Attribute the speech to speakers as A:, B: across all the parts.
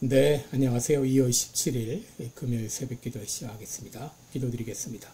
A: 네, 안녕하세요. 2월 17일 금요일 새벽기도 시작하겠습니다. 기도드리겠습니다.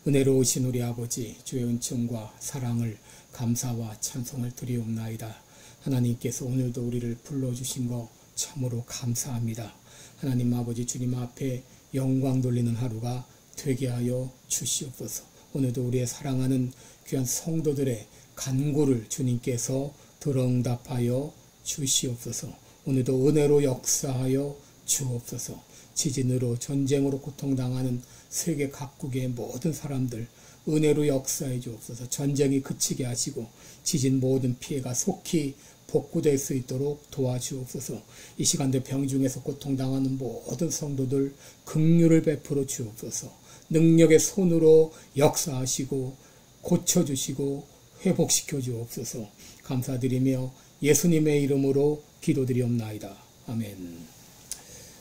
A: 은혜로우신 우리 아버지, 주의 은총과 사랑을 감사와 찬송을 드리옵나이다. 하나님께서 오늘도 우리를 불러주신 거 참으로 감사합니다. 하나님 아버지, 주님 앞에 영광 돌리는 하루가 되게 하여 주시옵소서. 오늘도 우리의 사랑하는 귀한 성도들의 간구를 주님께서 들어응답하여 주시옵소서. 오늘도 은혜로 역사하여 주옵소서. 지진으로 전쟁으로 고통당하는 세계 각국의 모든 사람들 은혜로 역사해 주옵소서. 전쟁이 그치게 하시고 지진 모든 피해가 속히 복구될 수 있도록 도와주옵소서. 이 시간대 병중에서 고통당하는 모든 성도들 긍휼을 베풀어 주옵소서. 능력의 손으로 역사하시고 고쳐주시고 회복시켜 주옵소서. 감사드리며 예수님의 이름으로 기도드리옵나이다. 아멘.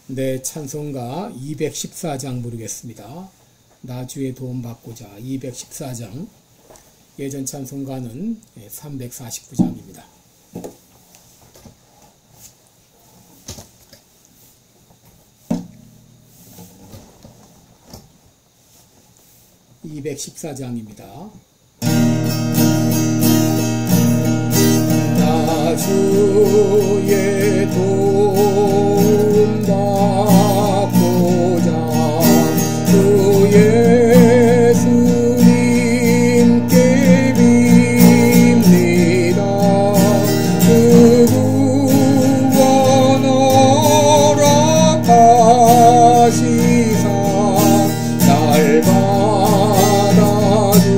A: 네, 찬송가 214장 부르겠습니다. 나주의 도움 받고자 214장. 예전 찬송가는 349장입니다. (214장입니다) 주의 도움 받고자 주 예수님께 빕니다. 주 구원 허락하시사 날 받아주소서.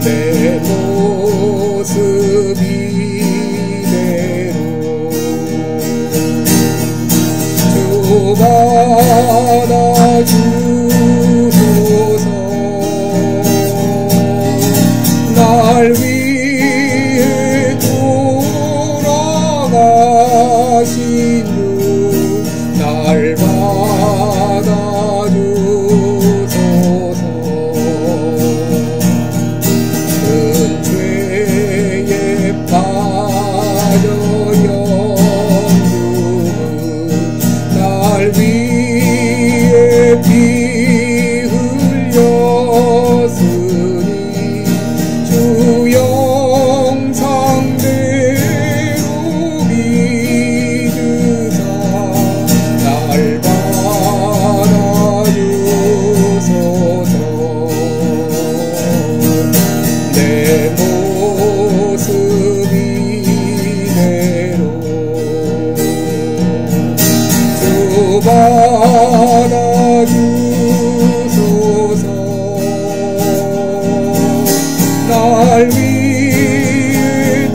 A: 내 모습 이대로 주 받아주소서. 날 위해 돌아가신 주 날 받아주소서. 빠져 영육은 날 위에 피 흘렸으니 주 영상대로 믿으사 날 받아주소서. 내 모습 이대로 주 받아주소서. 날 위해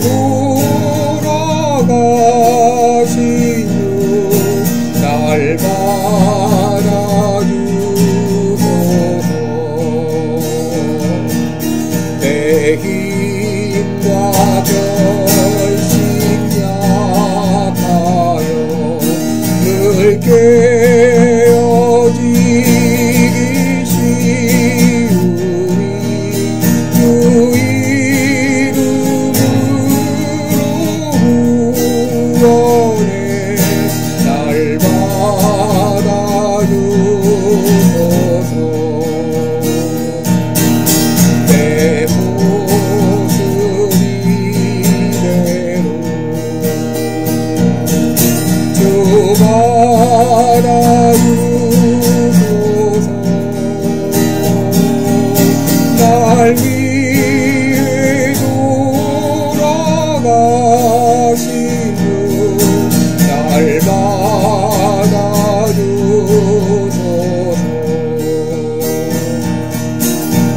A: 돌아가신 주 날 받아주소서. 내 힘과 결심 약하여 늘 깨어지기 쉬우니 주 이름으로 구원해 날 받아주소서. 내 모습 이대로 주 받아주소서. 날 위해 돌아가신 주 날 받아주소서.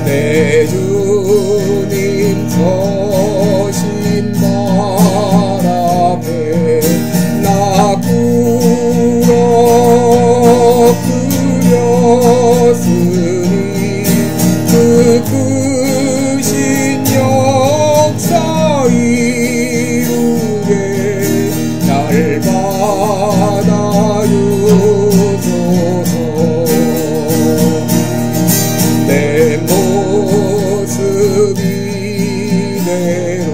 A: 내 주님 서신 발 앞에 나 꿇어 그렸으니 그 크신 역사 이루게 날 받아주소서. 내 모습 이대로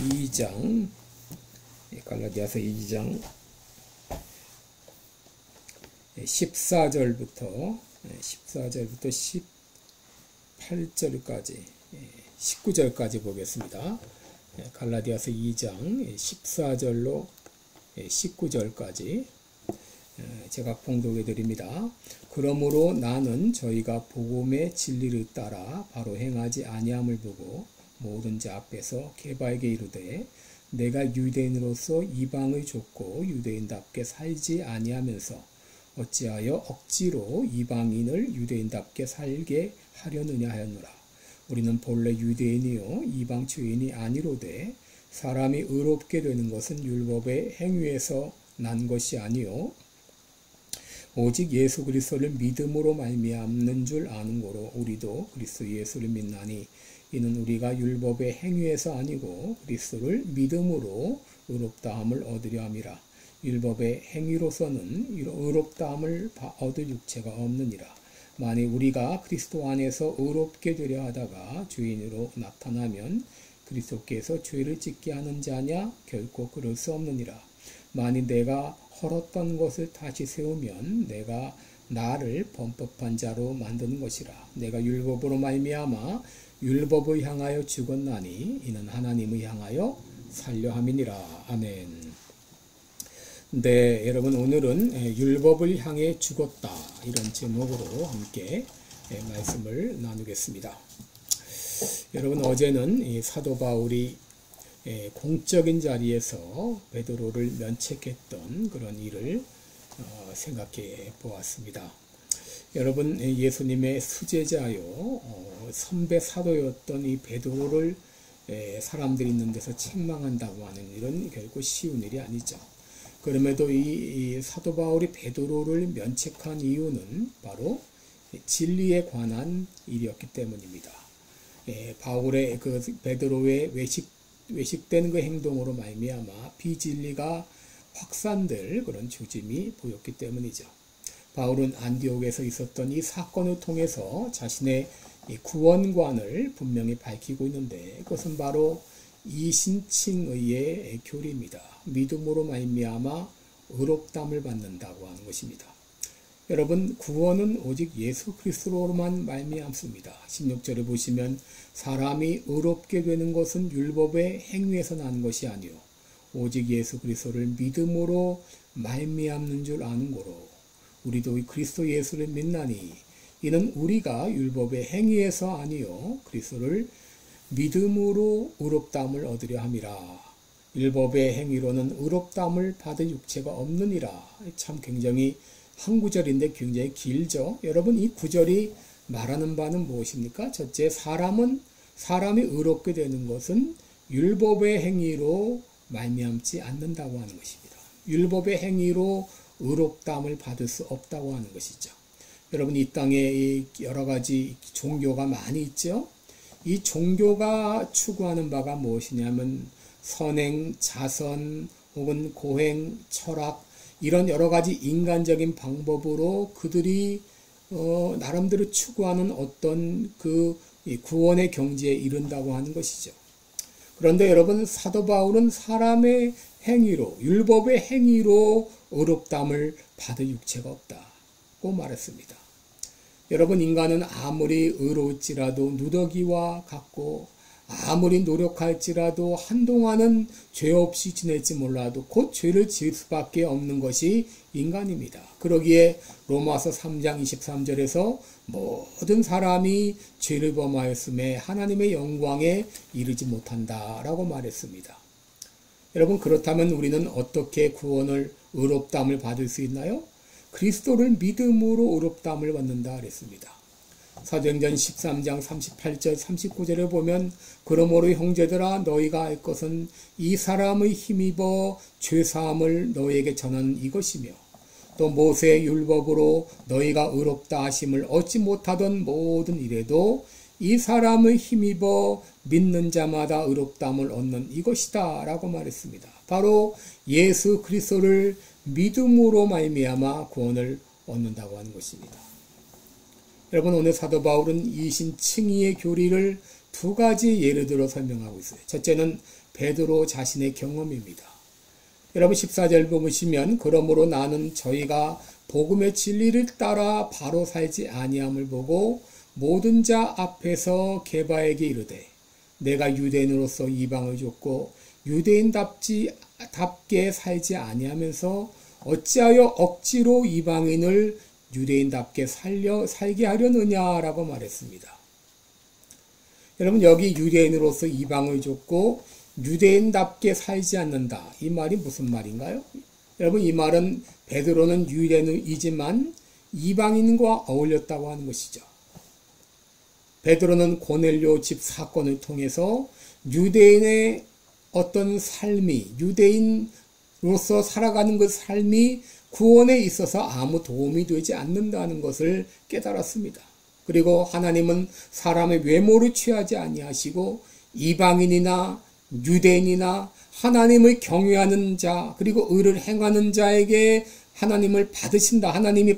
A: 2장, 갈라디아서 2장 14절부터 18절까지 19절까지 보겠습니다. 갈라디아서 2장 14절로 19절까지 제가 봉독해 드립니다. 그러므로 나는 저희가 복음의 진리를 따라 바로 행하지 아니함을 보고 모든 자 앞에서 게바에게 이르되 내가 유대인으로서 이방의 좁고 유대인답게 살지 아니하면서 어찌하여 억지로 이방인을 유대인답게 살게 하려느냐 하였노라. 우리는 본래 유대인이요 이방 주인이 아니로되 사람이 의롭게 되는 것은 율법의 행위에서 난 것이 아니요 오직 예수 그리스도를 믿음으로 말미암는 줄 아는 거로 우리도 그리스도 예수를 믿나니 이는 우리가 율법의 행위에서 아니고 그리스도를 믿음으로 의롭다함을 얻으려 함이라. 율법의 행위로서는 의롭다함을 얻을 육체가 없느니라. 만일 우리가 그리스도 안에서 의롭게 되려 하다가 주인으로 나타나면 그리스도께서 죄를 짓게 하는 자냐? 결코 그럴 수 없느니라. 만일 내가 헐었던 것을 다시 세우면 내가 나를 범법한 자로 만드는 것이라. 내가 율법으로 말미암아 율법을 향하여 죽었나니 이는 하나님을 향하여 살려 함이니라. 아멘. 네, 여러분 오늘은 율법을 향해 죽었다 이런 제목으로 함께 말씀을 나누겠습니다. 여러분 어제는 사도 바울이 공적인 자리에서 베드로를 면책했던 그런 일을 생각해 보았습니다. 여러분 예수님의 수제자요 선배 사도였던 이 베드로를 사람들이 있는 데서 책망한다고 하는 일은 결코 쉬운 일이 아니죠. 그럼에도 이 사도 바울이 베드로를 면책한 이유는 바로 진리에 관한 일이었기 때문입니다. 바울의 그 베드로의 외식된 그 행동으로 말미암아 비진리가 확산될 그런 조짐이 보였기 때문이죠. 바울은 안디옥에서 있었던 이 사건을 통해서 자신의 구원관을 분명히 밝히고 있는데 그것은 바로 이신칭의의 교리입니다. 믿음으로 말미암아 의롭다함을 받는다고 하는 것입니다. 여러분 구원은 오직 예수 그리스도로만 말미암습니다. 16절에 보시면 사람이 의롭게 되는 것은 율법의 행위에서 나는 것이 아니요 오직 예수 그리스도를 믿음으로 말미암는 줄 아는 거로 우리도 그리스도 예수를 믿나니 이는 우리가 율법의 행위에서 아니요 그리스도를 믿음으로 의롭다함을 얻으려 함이라. 율법의 행위로는 의롭다함을 받을 육체가 없느니라. 참 굉장히 한 구절인데 굉장히 길죠. 여러분 이 구절이 말하는 바는 무엇입니까? 첫째, 사람이 의롭게 되는 것은 율법의 행위로 말미암지 않는다고 하는 것입니다. 율법의 행위로 의롭다함을 받을 수 없다고 하는 것이죠. 여러분 이 땅에 여러 가지 종교가 많이 있죠. 이 종교가 추구하는 바가 무엇이냐면 선행, 자선 혹은 고행, 철학 이런 여러 가지 인간적인 방법으로 그들이 나름대로 추구하는 어떤 그 구원의 경지에 이른다고 하는 것이죠. 그런데 여러분 사도 바울은 사람의 행위로 율법의 행위로 의롭다함을 받을 육체가 없다고 말했습니다. 여러분 인간은 아무리 의로울지라도 누더기와 같고 아무리 노력할지라도 한동안은 죄 없이 지낼지 몰라도 곧 죄를 지을 수밖에 없는 것이 인간입니다. 그러기에 로마서 3장 23절에서 모든 사람이 죄를 범하였음에 하나님의 영광에 이르지 못한다라고 말했습니다. 여러분 그렇다면 우리는 어떻게 구원을 의롭다함을 받을 수 있나요? 그리스도를 믿음으로 의롭다함을 받는다 그랬습니다. 사도행전 13장 38절 39절에 보면 그러므로 형제들아 너희가 알 것은 이 사람의 힘입어 죄사함을 너희에게 전하는 이것이며 또 모세의 율법으로 너희가 의롭다 하심을 얻지 못하던 모든 일에도 이 사람의 힘입어 믿는 자마다 의롭다함을 얻는 이것이다 라고 말했습니다. 바로 예수 그리스도를 믿음으로 말미암아 구원을 얻는다고 하는 것입니다. 여러분 오늘 사도 바울은 이신칭의의 교리를 두 가지 예를 들어 설명하고 있어요. 첫째는 베드로 자신의 경험입니다. 여러분 14절 보시면 그러므로 나는 저희가 복음의 진리를 따라 바로 살지 아니함을 보고 모든 자 앞에서 게바에게 이르되 내가 유대인으로서 이방을 줬고 유대인답게 살지 아니하면서 어찌하여 억지로 이방인을 유대인답게 살게 하려느냐라고 말했습니다. 여러분 여기 유대인으로서 이방을 줬고 유대인답게 살지 않는다. 이 말이 무슨 말인가요? 여러분 이 말은 베드로는 유대인이지만 이방인과 어울렸다고 하는 것이죠. 베드로는 고넬료 집 사건을 통해서 유대인의 어떤 삶이 유대인으로서 살아가는 그 삶이 구원에 있어서 아무 도움이 되지 않는다는 것을 깨달았습니다. 그리고 하나님은 사람의 외모를 취하지 아니하시고 이방인이나 유대인이나 하나님을 경외하는 자 그리고 의를 행하는 자에게 하나님이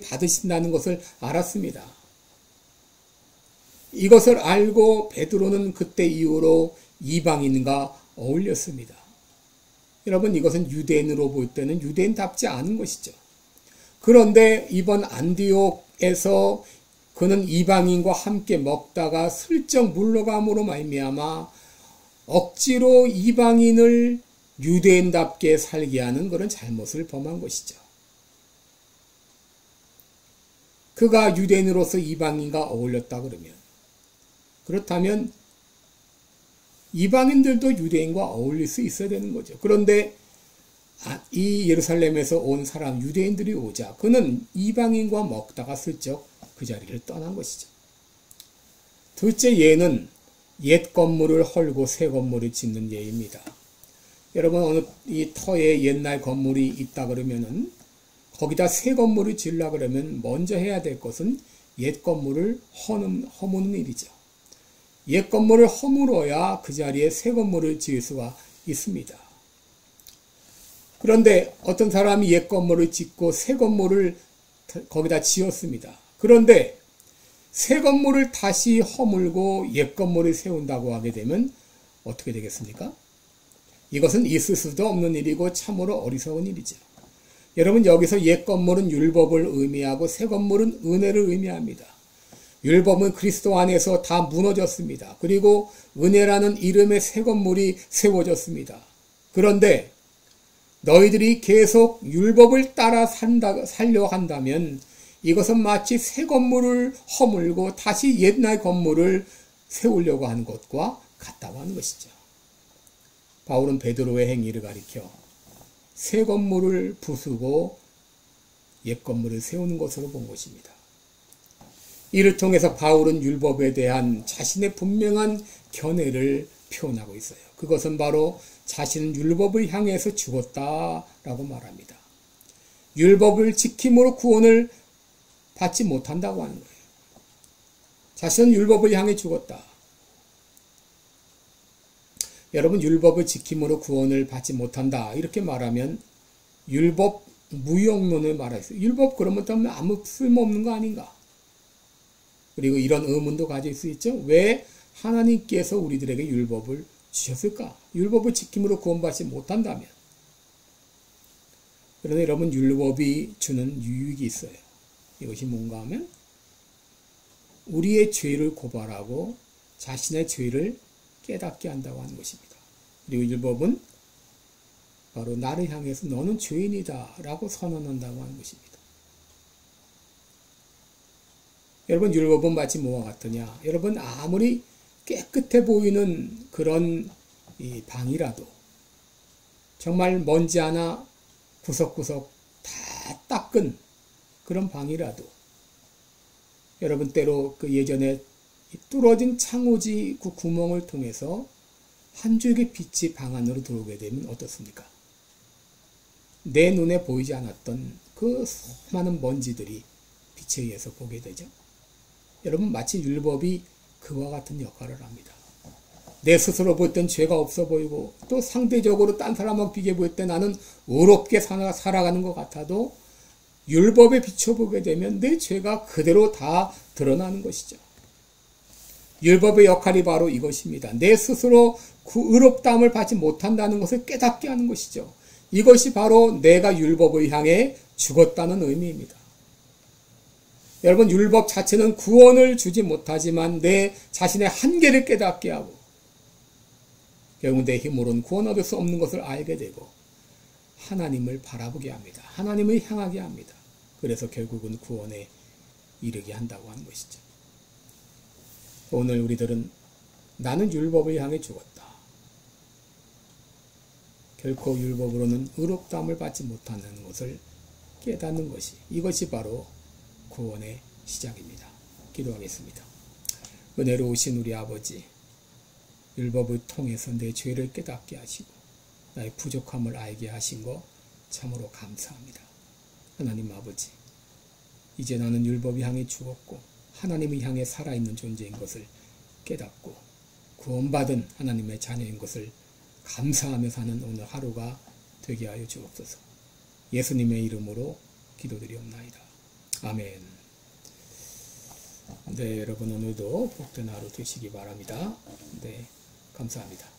A: 받으신다는 것을 알았습니다. 이것을 알고 베드로는 그때 이후로 이방인과 어울렸습니다. 여러분 이것은 유대인으로 볼 때는 유대인답지 않은 것이죠. 그런데 이번 안디옥에서 그는 이방인과 함께 먹다가 슬쩍 물러감으로 말미암아 억지로 이방인을 유대인답게 살게 하는 그런 잘못을 범한 것이죠. 그가 유대인으로서 이방인과 어울렸다 그렇다면 이방인들도 유대인과 어울릴 수 있어야 되는 거죠. 그런데 이 예루살렘에서 온 사람 유대인들이 오자 그는 이방인과 먹다가 슬쩍 그 자리를 떠난 것이죠. 둘째 예는 옛 건물을 헐고 새 건물을 짓는 예입니다. 여러분 어느 이 터에 옛날 건물이 있다 그러면은 거기다 새 건물을 지으려 그러면 먼저 해야 될 것은 옛 건물을 허무는 일이죠. 옛 건물을 허물어야 그 자리에 새 건물을 지을 수가 있습니다. 그런데 어떤 사람이 옛 건물을 짓고 새 건물을 거기다 지었습니다. 그런데 새 건물을 다시 허물고 옛 건물을 세운다고 하게 되면 어떻게 되겠습니까? 이것은 있을 수도 없는 일이고 참으로 어리석은 일이죠. 여러분 여기서 옛 건물은 율법을 의미하고 새 건물은 은혜를 의미합니다. 율법은 그리스도 안에서 다 무너졌습니다. 그리고 은혜라는 이름의 새 건물이 세워졌습니다. 그런데 너희들이 계속 율법을 따라 살려 한다면 이것은 마치 새 건물을 허물고 다시 옛날 건물을 세우려고 하는 것과 같다고 하는 것이죠. 바울은 베드로의 행위를 가리켜 새 건물을 부수고 옛 건물을 세우는 것으로 본 것입니다. 이를 통해서 바울은 율법에 대한 자신의 분명한 견해를 표현하고 있어요. 그것은 바로 자신은 율법을 향해서 죽었다라고 말합니다. 율법을 지킴으로 구원을 받지 못한다고 하는 거예요. 자신은 율법을 향해 죽었다. 여러분 율법을 지킴으로 구원을 받지 못한다 이렇게 말하면 율법 무용론을 말했어요. 율법 그러면 아무 쓸모없는 거 아닌가? 그리고 이런 의문도 가질 수 있죠. 왜 하나님께서 우리들에게 율법을 주셨을까? 율법을 지킴으로 구원받지 못한다면. 그런데 여러분 율법이 주는 유익이 있어요. 이것이 뭔가 하면 우리의 죄를 고발하고 자신의 죄를 깨닫게 한다고 하는 것입니다. 그리고 율법은 바로 나를 향해서 너는 죄인이다 라고 선언한다고 하는 것입니다. 여러분 율법은 마치 뭐와 같으냐? 여러분 아무리 깨끗해 보이는 그런 이 방이라도 정말 먼지 하나 구석구석 다 닦은 그런 방이라도 여러분 때로 그 예전에 뚫어진 창호지 그 구멍을 통해서 한 줄기 빛이 방 안으로 들어오게 되면 어떻습니까? 내 눈에 보이지 않았던 그 수많은 먼지들이 빛에 의해서 보게 되죠. 여러분 마치 율법이 그와 같은 역할을 합니다. 내 스스로 볼 땐 죄가 없어 보이고 또 상대적으로 딴 사람하고 비교해 볼 때 나는 의롭게 살아가는 것 같아도 율법에 비춰보게 되면 내 죄가 그대로 다 드러나는 것이죠. 율법의 역할이 바로 이것입니다. 내 스스로 그 의롭다함을 받지 못한다는 것을 깨닫게 하는 것이죠. 이것이 바로 내가 율법을 향해 죽었다는 의미입니다. 여러분, 율법 자체는 구원을 주지 못하지만 내 자신의 한계를 깨닫게 하고 결국 내 힘으로는 구원 얻을 수 없는 것을 알게 되고 하나님을 바라보게 합니다. 하나님을 향하게 합니다. 그래서 결국은 구원에 이르게 한다고 하는 것이죠. 오늘 우리들은 나는 율법을 향해 죽었다. 결코 율법으로는 의롭다함을 받지 못하는 것을 깨닫는 것이, 이것이 바로 구원의 시작입니다. 기도하겠습니다. 은혜로우신 우리 아버지, 율법을 통해서 내 죄를 깨닫게 하시고 나의 부족함을 알게 하신 것 참으로 감사합니다. 하나님 아버지, 이제 나는 율법을 향해 죽었고 하나님을 향해 살아있는 존재인 것을 깨닫고 구원받은 하나님의 자녀인 것을 감사하며 사는 오늘 하루가 되게 하여 주옵소서. 예수님의 이름으로 기도드리옵나이다. 아멘. 네, 여러분 오늘도 복된 하루 되시기 바랍니다. 네, 감사합니다.